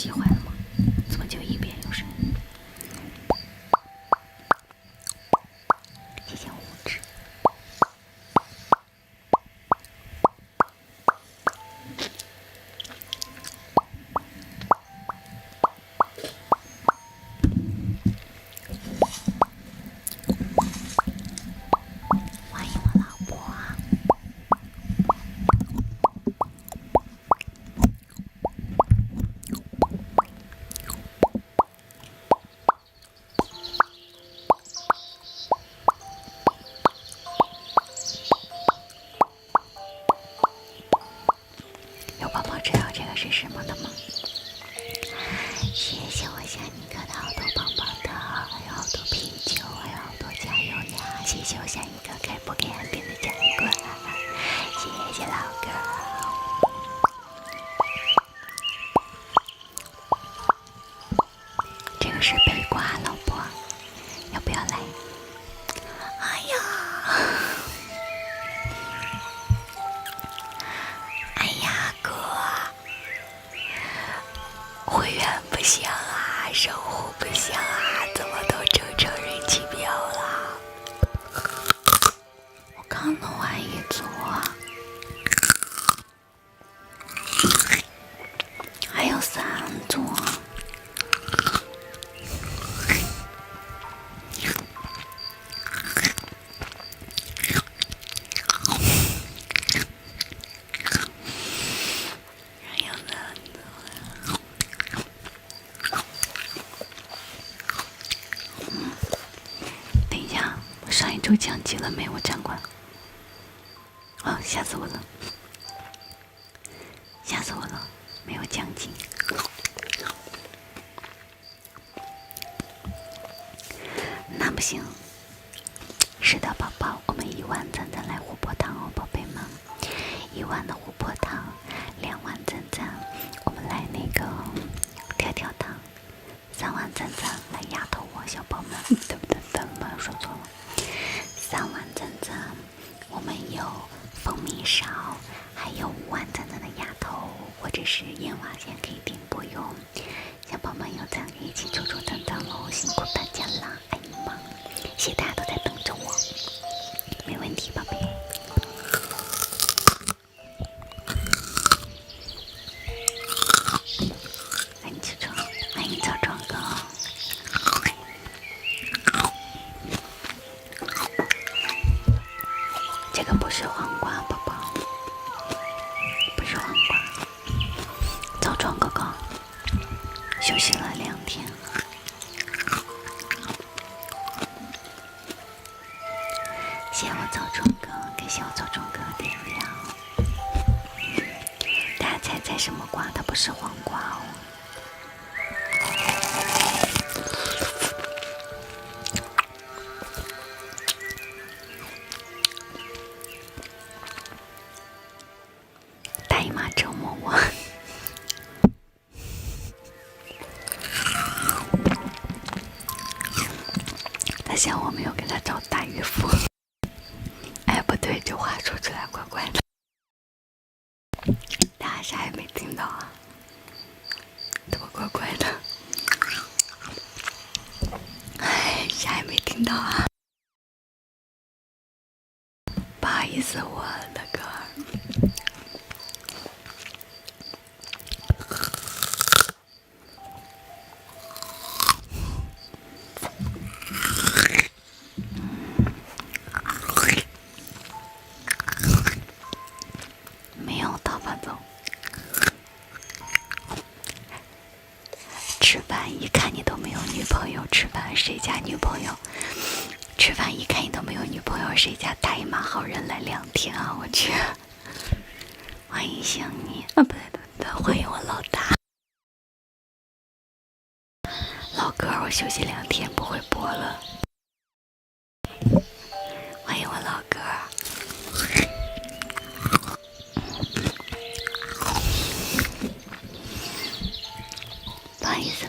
机坏了吗？怎么就一边有声音？谢谢无知。欢迎我老婆。有宝宝知道这个是什么的吗？谢谢我夏尼哥的好多棒棒的，还有好多啤酒，还有好多加油呀！谢谢我夏尼哥开播给岸边的加油棍，谢谢老哥。这个是北瓜，老婆要不要来？哎呀，哎呀哥，会员不行啊，守护不行啊，怎么都整成人气标了？我刚弄完一组，还有3组。等一下，我上一周降级了没？我长官。哦，吓死我了！吓死我了！没有奖金。那不行。是的，宝宝，我们1万赞赞来琥珀糖哦，宝贝们，1万的琥珀糖，2万赞赞，我们来那个跳跳糖，3万赞赞来丫头我小宝们，对不对？说错了，3万赞赞，我们有蜂蜜勺，还有5万赞赞的丫头，或者是燕娃线可以点播用。小宝们有赞可以一起抽抽赞赞喽，辛苦大家啦，爱你们！谢谢大家都在等着我，没问题，宝贝。欢迎起床，欢迎早装哥。这个不是黄瓜，宝宝，不是黄瓜。早装哥哥休息了2天。谢谢我早装哥，感谢我早装哥点亮。大家猜猜什么瓜？它不是黄瓜哦。大姨妈折磨我。他想我没有给他找大岳父。哎，不对，这话说出来怪怪的。大家啥也没听到啊？怎么怪怪的？哎，啥也没听到啊？不好意思，我那个。没有逃跑走。吃饭一看你都没有女朋友，吃饭谁家女朋友？吃饭一看你都没有女朋友，谁家大姨妈好人来2天啊？我去！欢迎想你啊，不对，欢迎我老大。老哥，我休息2天不会播了。欢迎我老哥。不好意思。